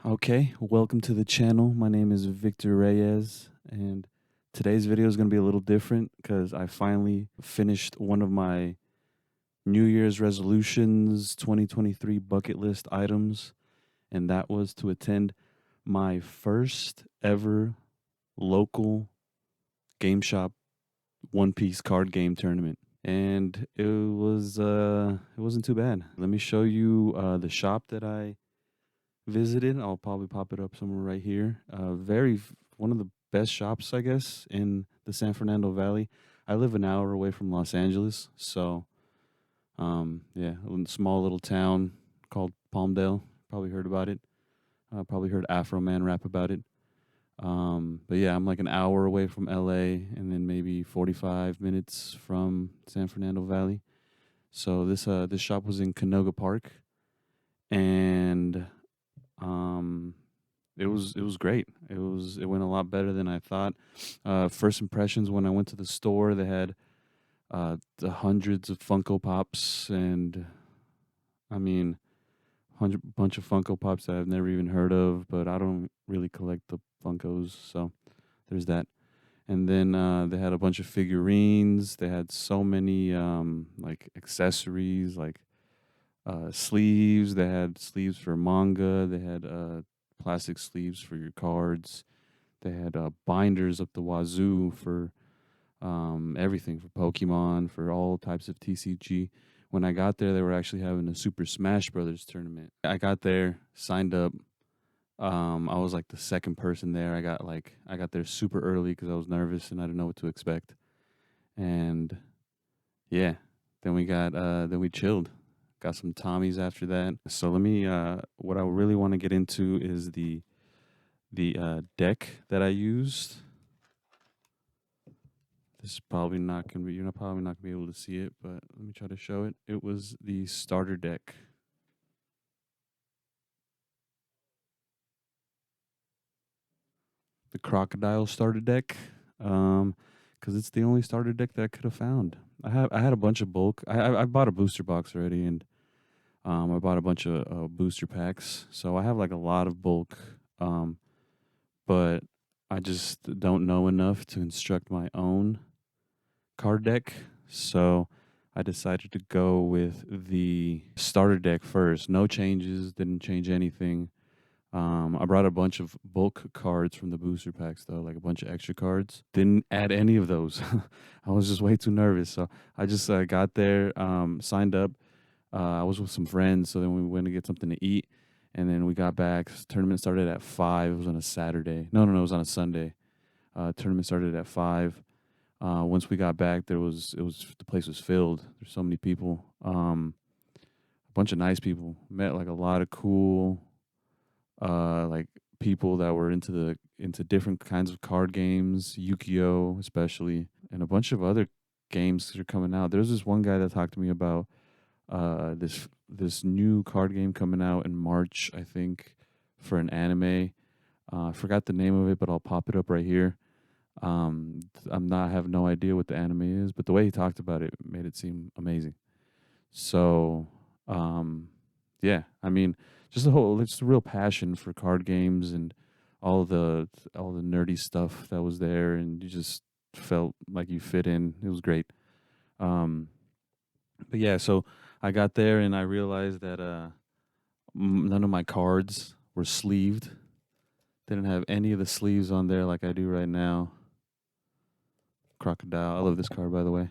Okay, welcome to the channel. My name is Victor Reyes, and today's video is going to be a little different because I finally finished one of my New Year's resolutions 2023 bucket list items, and that was to attend my first ever local game shop One Piece card game tournament. And it wasn't too bad. Let me show you the shop that I visited. I'll probably pop it up somewhere right here. One of the best shops, I guess, in the San Fernando Valley. I live an hour away from Los Angeles, so yeah, a small little town called Palmdale. Probably heard about it. Probably heard Afro Man rap about it. But yeah, I'm like an hour away from LA, and then maybe 45 minutes from San Fernando Valley. So this shop was in Canoga Park, and um, it was great. It went a lot better than I thought. First impressions when I went to the store, they had the hundreds of Funko Pops, and I mean, hundred bunch of Funko Pops that I've never even heard of. But I don't really collect the Funkos, so there's that. And then they had a bunch of figurines. They had so many like accessories, like sleeves. They had sleeves for manga. They had plastic sleeves for your cards. They had binders up the wazoo for everything, for Pokemon, for all types of TCG. When I got there, they were actually having a Super Smash Brothers tournament. I got there, signed up. I was like the second person there. I got there super early because I was nervous and I didn't know what to expect. And yeah, then we chilled. Got some Tommies after that. So let me what I really want to get into is the deck that I used. This is probably not gonna be, probably not gonna be able to see it, but let me try to show it. It was the starter deck. The crocodile starter deck. Because it's the only starter deck that I could have found. I had a bunch of bulk. I bought a booster box already, and I bought a bunch of booster packs. So I have like a lot of bulk. But I just don't know enough to instruct my own card deck. So I decided to go with the starter deck first. No changes, didn't change anything. I brought a bunch of bulk cards from the booster packs though, like a bunch of extra cards. Didn't add any of those. I was just way too nervous. So I just got there, signed up. I was with some friends, so then we went to get something to eat, and then we got back. Tournament started at 5. It was on a Saturday. No, it was on a Sunday. Tournament started at 5. Once we got back, the place was filled. There's so many people. A bunch of nice people. Met like a lot of cool like people that were into different kinds of card games, Yu-Gi-Oh especially, and a bunch of other games that are coming out. There's this one guy that talked to me about this new card game coming out in March, I think, for an anime. I forgot the name of it, but I'll pop it up right here. I have no idea what the anime is, but the way he talked about it made it seem amazing. So, yeah, I mean, just a real passion for card games and all the all the nerdy stuff that was there, and you just felt like you fit in. It was great. Um, but yeah, so I got there and I realized that none of my cards were sleeved. Didn't have any of the sleeves on there like I do right now. Crocodile. I love this card, by the way.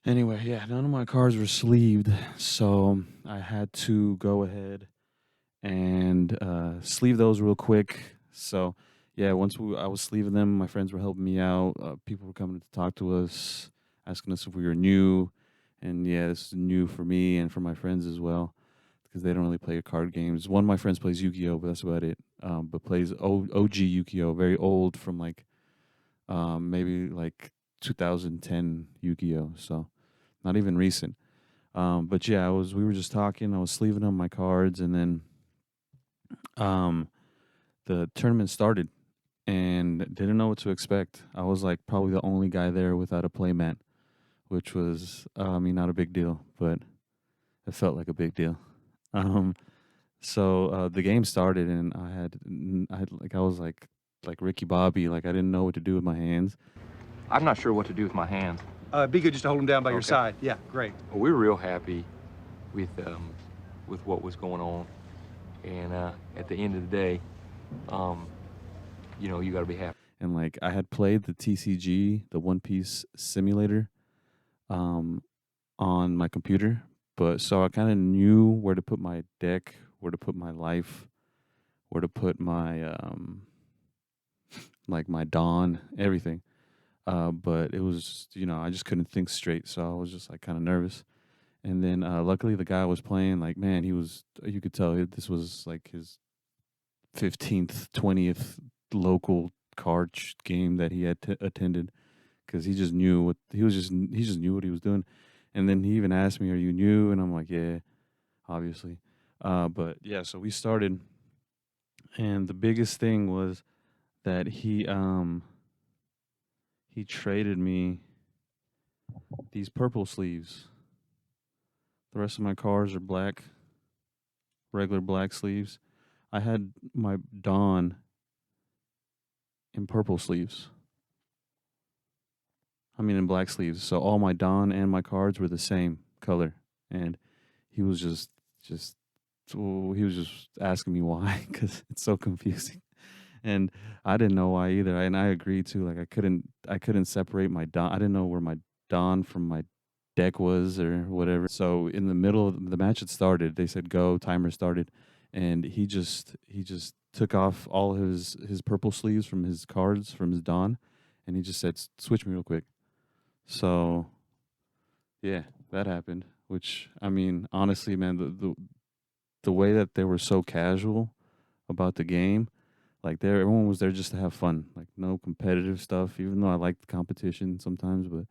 Anyway, yeah, none of my cards were sleeved, so I had to go ahead and sleeve those real quick. So, yeah, I was sleeving them, my friends were helping me out. People were coming to talk to us, asking us if we were new, and yeah, this is new for me and for my friends as well because they don't really play card games. One of my friends plays Yu-Gi-Oh, but that's about it. But plays OG Yu-Gi-Oh, very old from like maybe like 2010 Yu-Gi-Oh. So not even recent. But yeah, we were just talking. I was sleeving up my cards, and then um, the tournament started, and didn't know what to expect. I was like probably the only guy there without a playmat, which was I mean not a big deal, but It felt like a big deal. Um, so the game started, and I was like Ricky Bobby, like I didn't know what to do with my hands. I'm not sure what to do with my hands. Be good just to hold them down by your Okay. side. Yeah, great. Well, we were real happy with what was going on, and at the end of the day, you know, you got to be happy. And like I had played the TCG, the One Piece simulator, on my computer, but so I kind of knew where to put my deck, where to put my life, where to put my like my Dawn, everything. But it was, you know, I just couldn't think straight, so I was just like kind of nervous. And then luckily the guy was playing, like, man, you could tell this was like his 15th, 20th local game that he had attended, because he just knew what he just knew what he was doing. And then he even asked me, "Are you new?" And I'm like, "Yeah, obviously." But yeah, so we started, and the biggest thing was that he traded me these purple sleeves. The rest of my cards are black, regular black sleeves. I had my Dawn in purple sleeves. I mean, in black sleeves. So all my Dawn and my cards were the same color. And he was just he was just asking me why, because it's so confusing. And I didn't know why either. And I agreed too. Like I couldn't separate my Dawn. I didn't know where my Dawn from my deck was or whatever. So in the middle of the match, had started. They said go. Timer started, and he just took off all his purple sleeves from his cards from his Dawn, and he just said, "Switch me real quick." So yeah, that happened. Which, I mean, honestly, man, the way that they were so casual about the game, like everyone was there just to have fun, like no competitive stuff. Even though I liked the competition sometimes, but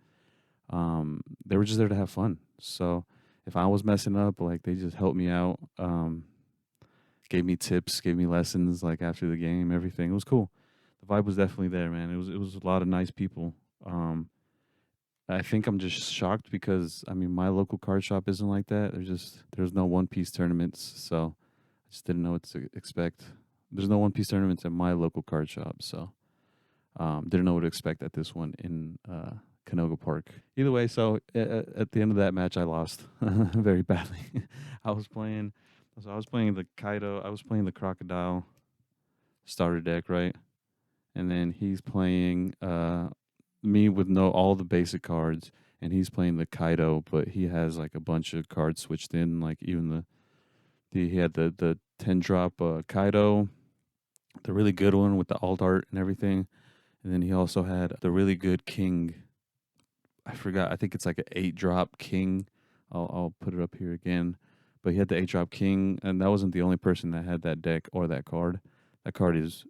they were just there to have fun. So if I was messing up, like they just helped me out, gave me tips, gave me lessons, like after the game, everything. It was cool. The vibe was definitely there, man. It was a lot of nice people. I think I'm just shocked because I mean my local card shop isn't like that. There's no One Piece tournaments, so I just didn't know what to expect. There's no One Piece tournaments at my local card shop, so didn't know what to expect at this one in Canoga Park. Either way, so at the end of that match, I lost very badly. I was playing, I was playing the Kaido. I was playing the Crocodile starter deck, right? And then he's playing me with all the basic cards, and he's playing the Kaido, but he has like a bunch of cards switched in, like even he had the 10 drop Kaido, the really good one with the alt art and everything. And then he also had the really good King. I forgot. I think it's like an 8-drop King. I'll put it up here again. But he had the 8-drop King, and that wasn't the only person that had that deck or that card. That card is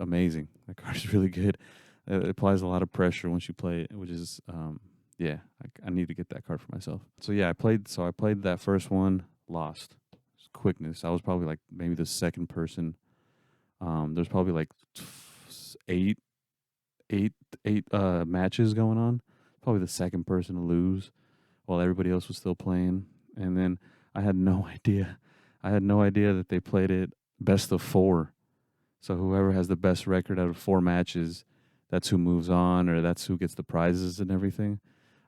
amazing. That card is really good. It applies a lot of pressure once you play it, which is yeah. I need to get that card for myself. So yeah, I played that first one, lost. Quickness. I was probably like maybe the second person. There's probably like eight matches going on. Probably the second person to lose while everybody else was still playing. And then I had no idea. I had no idea that they played it best of 4. So whoever has the best record out of 4 matches, that's who moves on, or that's who gets the prizes and everything.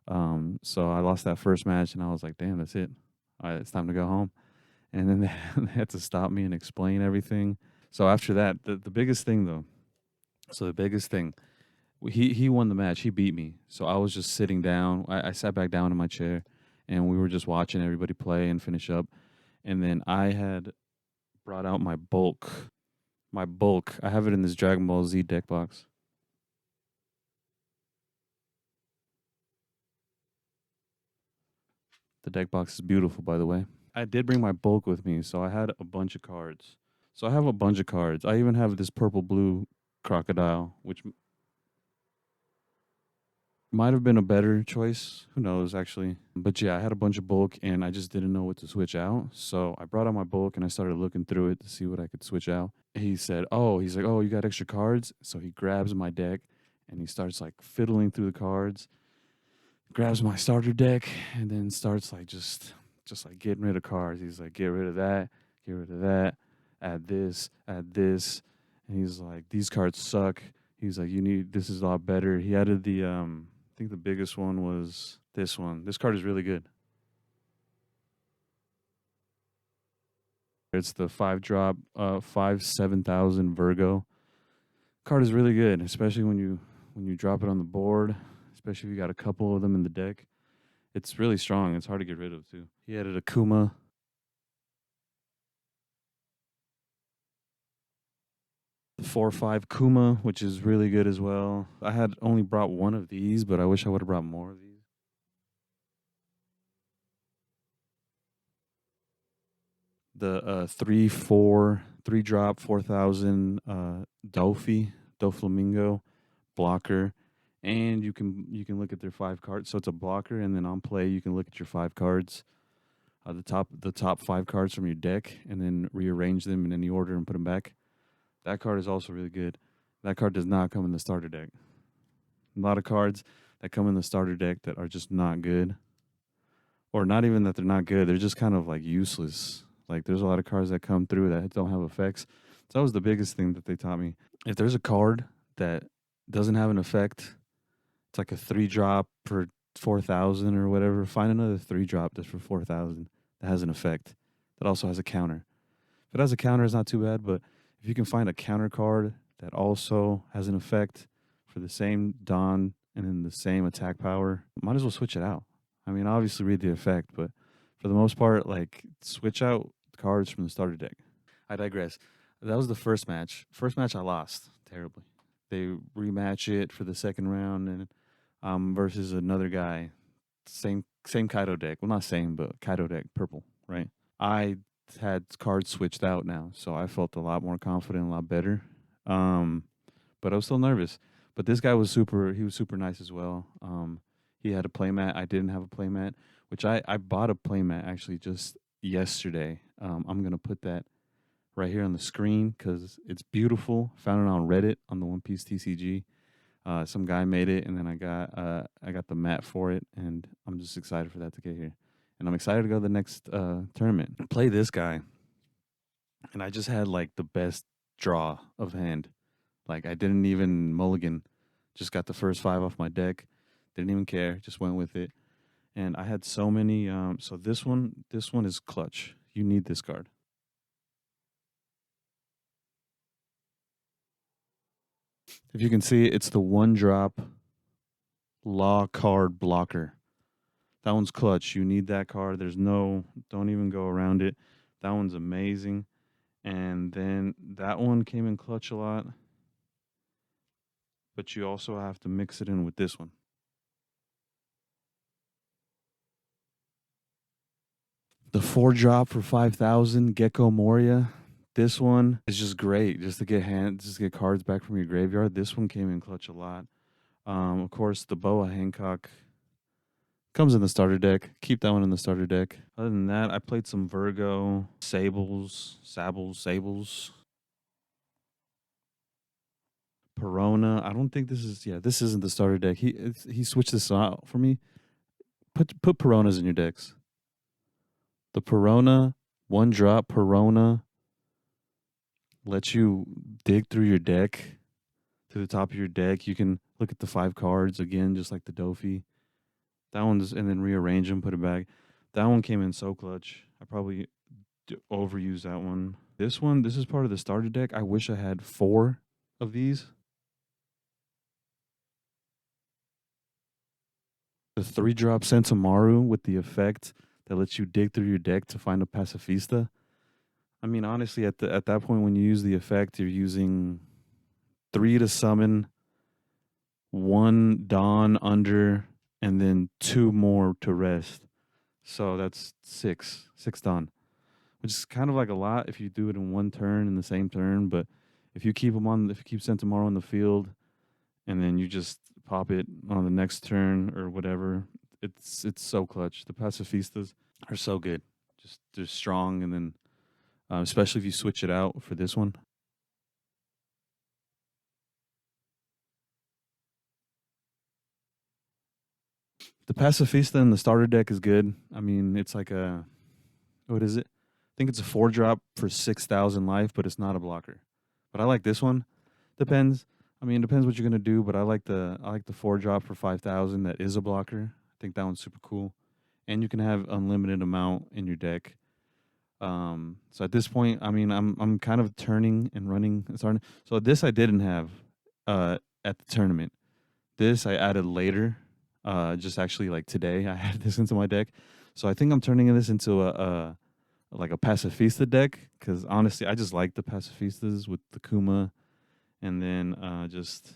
So I lost that first match, and I was like, damn, that's it. All right, it's time to go home. And then they had to stop me and explain everything. So after that, the biggest thing, though, the biggest thing, he won the match. He beat me. So I was just sitting down. I sat back down in my chair, and we were just watching everybody play and finish up. And then I had brought out my bulk. My bulk. I have it in this Dragon Ball Z deck box. The deck box is beautiful, by the way. I did bring my bulk with me, so I had a bunch of cards. So I have a bunch of cards. I even have this purple-blue crocodile, which might have been a better choice. Who knows, actually. But yeah, I had a bunch of bulk, and I just didn't know what to switch out. So I brought out my bulk, and I started looking through it to see what I could switch out. He said, he's like, you got extra cards? So he grabs my deck, and he starts like fiddling through the cards, grabs my starter deck, and then starts like just just like getting rid of cards. He's like, get rid of that, get rid of that, add this, and he's like, these cards suck. He's like, this is a lot better. He added the I think the biggest one was this one. This card is really good. It's the 5-drop 5-7000 Virgo. Card is really good, especially when you drop it on the board, especially if you got a couple of them in the deck. It's really strong. It's hard to get rid of too. He added a Kuma. The 4/5 Kuma, which is really good as well. I had only brought one of these, but I wish I would have brought more of these. The 3-drop 4000 Doflamingo blocker, and you can look at their 5 cards. So it's a blocker, and then on play you can look at your 5 cards, the top 5 cards from your deck, and then rearrange them in any order and put them back. That card is also really good. That card does not come in the starter deck. A lot of cards that come in the starter deck that are just not good, or not even that they're not good, they're just kind of like useless. Like there's a lot of cards that come through that don't have effects. So that was the biggest thing that they taught me. If there's a card that doesn't have an effect, it's like a 3-drop for 4000 or whatever, find another 3-drop that's for 4000 that has an effect, that also has a counter. If it has a counter, it's not too bad, but if you can find a counter card that also has an effect for the same Don and then the same attack power, might as well switch it out. I mean, obviously read the effect, but for the most part, like, switch out cards from the starter deck. I digress. That was the first match. First match I lost terribly. They rematch it for the second round, and versus another guy, same Kaido deck. Well, not same, but Kaido deck, purple, right? I had cards switched out now, so I felt a lot more confident, a lot better. But I was still nervous. But this guy was super nice as well. He had a playmat. I didn't have a playmat, which I bought a playmat actually just yesterday. I'm going to put that right here on the screen because it's beautiful. Found it on Reddit on the One Piece TCG. Some guy made it, and then I got the mat for it, and I'm just excited for that to get here. And I'm excited to go to the next tournament. Play this guy, and I just had like the best draw of hand. Like I didn't even mulligan, just got the first 5 off my deck. Didn't even care, just went with it. And I had so many. So this one is clutch. You need this card. If you can see, it's the 1-drop law card blocker. That one's clutch. You need that card. Don't even go around it. That one's amazing. And then that one came in clutch a lot. But you also have to mix it in with this one. The 4-drop for 5000 Gecko Moria. This one is just great, just to get cards back from your graveyard. This one came in clutch a lot. Of course, the Boa Hancock comes in the starter deck. Keep that one in the starter deck. Other than that, I played some Virgo, Sables. Perona. I don't think this isn't the starter deck. He switched this out for me. Put Peronas in your decks. The Perona, 1-drop Perona, lets you dig through your deck to the top of your deck. You can look at the 5 cards again, just like the Dofi. That one's, and then rearrange them, put it back. That one came in so clutch. I probably overused that one. This is part of the starter deck. I wish I had 4 of these. The 3-drop Sentamaru with the effect that lets you dig through your deck to find a Pacifista. I mean, honestly, at that point, when you use the effect, you're using 3 to summon, 1 Dawn under, and then 2 more to rest. So that's 6 Dawn, which is kind of like a lot if you do it in one turn in the same turn. But if you keep Sentamaru on the field, and then you just pop it on the next turn or whatever, it's so clutch. The Pacifistas are so good. Just they're strong, and then especially if you switch it out for this one. The Pacifista in the starter deck is good. I mean, it's like a, what is it? I think it's a 4-drop for 6,000 life, but it's not a blocker. But I like this one. Depends. I mean, it depends what you're gonna do. But I like the 4-drop for 5,000 that is a blocker. I think that one's super cool, and you can have unlimited amount in your deck. So at this point, I mean, I'm kind of turning and running and starting. So this I didn't have at the tournament. This I added later. Just actually like today, I added this into my deck. So I think I'm turning this into a like a pacifista deck because honestly, I just like the pacifistas with the Kuma, and then just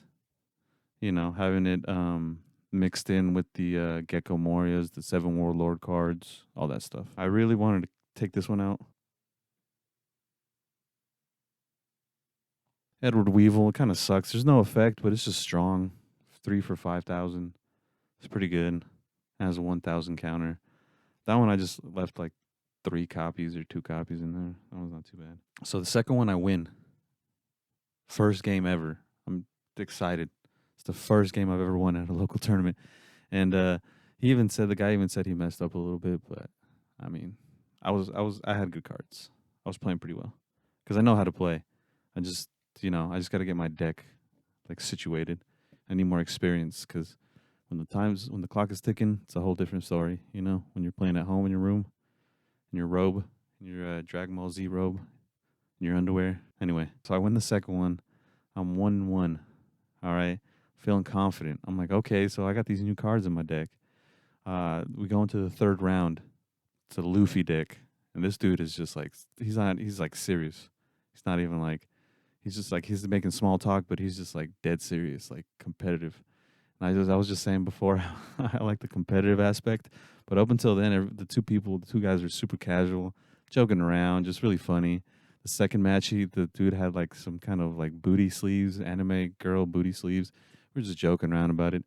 having it mixed in with the Gecko Morias, the 7 Warlord cards, all that stuff. I really wanted to take this one out. Edward Weevil, it kind of sucks. There's no effect, but it's just strong. 3 for 5,000. It's pretty good. Has a 1,000 counter. That one I just left like 3 copies or 2 copies in there. That was not too bad. So the second one I win. First game ever. I'm excited. It's the first game I've ever won at a local tournament. And the guy even said he messed up a little bit, but I mean, I had good cards. I was playing pretty well because I know how to play. I just got to get my deck like situated. I need more experience because when the clock is ticking, it's a whole different story. When you're playing at home in your room, in your robe, in your Dragon Ball Z robe, in your underwear. Anyway, so I win the second one. I'm 1-1. All right, feeling confident. I'm like, okay, so I got these new cards in my deck. We go into the third round. It's a Luffy deck, and this dude is just like he's like serious. He's not even like he's making small talk, but he's just like dead serious, like competitive. And I was just saying before, I like the competitive aspect, but up until then, the two guys were super casual, joking around, just really funny. The second match, the dude had like some kind of like booty sleeves, anime girl booty sleeves. We were just joking around about it.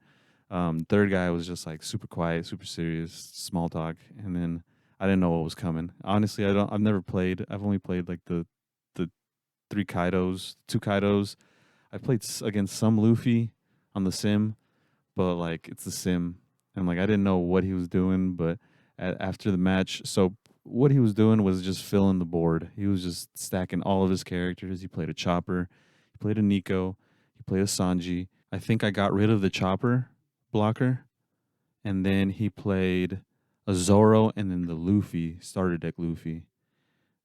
Third guy was just like super quiet, super serious, small talk, and then I didn't know what was coming. Honestly, I've never played. I've only played like the 3 Kaidos, 2 Kaidos. I played against some Luffy on the sim, but like it's the sim, and like I didn't know what he was doing. But after the match, so what he was doing was just filling the board. He was just stacking all of his characters. He played a Chopper, he played a Nico, he played a Sanji. I think I got rid of the Chopper blocker, and then he played a Zoro, and then the Luffy starter deck Luffy.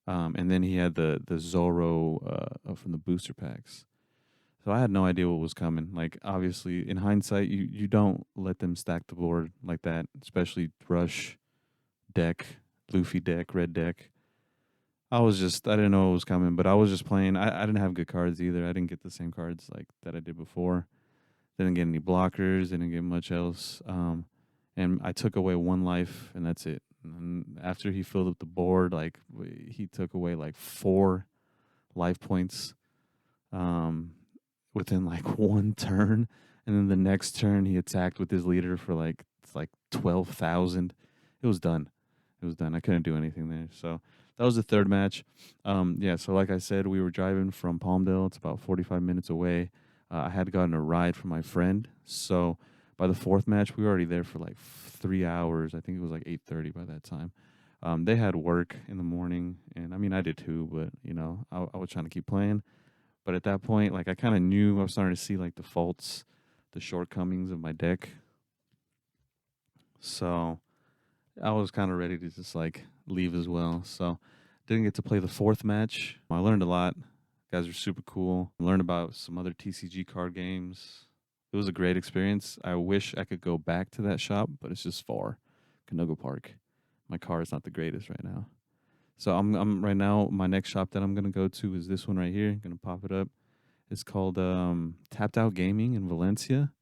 And then he had the Zoro from the booster packs. So I had no idea what was coming. Like obviously, in hindsight, you don't let them stack the board like that, especially Rush deck, Luffy deck, Red deck. I didn't know what was coming, but I was just playing. I didn't have good cards either. I didn't get the same cards like that I did before. Didn't get any blockers. Didn't get much else. And I took away 1 life, and that's it. And after he filled up the board, like he took away like 4 life points within like 1 turn, and then the next turn he attacked with his leader for like 12,000. It was done. It was done. I couldn't do anything there. So that was the third match. Yeah. So like I said, we were driving from Palmdale. It's about 45 minutes away. I had gotten a ride from my friend, so by the 4th match, we were already there for like 3 hours. I think it was like 8:30 by that time. They had work in the morning, and I mean, I did too, but I was trying to keep playing. But at that point, like I kind of knew I was starting to see like the faults, the shortcomings of my deck. So I was kind of ready to just like leave as well. So didn't get to play the 4th match. I learned a lot. Guys are super cool. Learned about some other TCG card games. It was a great experience. I wish I could go back to that shop, but it's just far. Canoga Park. My car is not the greatest right now. So I'm right now, my next shop that I'm gonna go to is this one right here. I'm gonna pop it up. It's called Tapped Out Gaming in Valencia.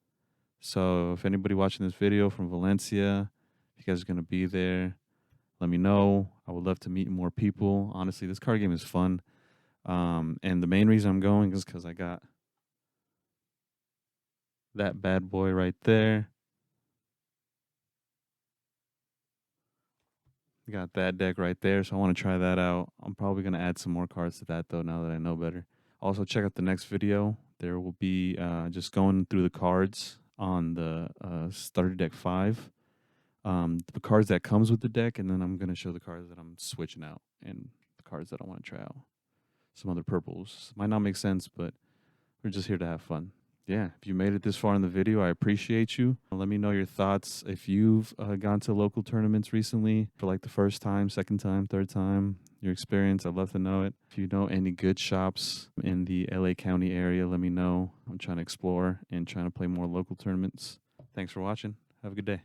So if anybody watching this video from Valencia, if you guys are gonna be there, let me know. I would love to meet more people. Honestly, this card game is fun. And the main reason I'm going is because I got that bad boy right there. Got that deck right there, so I want to try that out. I'm probably going to add some more cards to that, though, now that I know better. Also, check out the next video. There will be just going through the cards on the starter deck 5. the cards that comes with the deck, and then I'm going to show the cards that I'm switching out and the cards that I want to try out. Some other purples. Might not make sense, but we're just here to have fun. Yeah, if you made it this far in the video, I appreciate you. Let me know your thoughts. If you've gone to local tournaments recently for like the first time, second time, third time, your experience, I'd love to know it. If you know any good shops in the LA County area, let me know. I'm trying to explore and trying to play more local tournaments. Thanks for watching. Have a good day.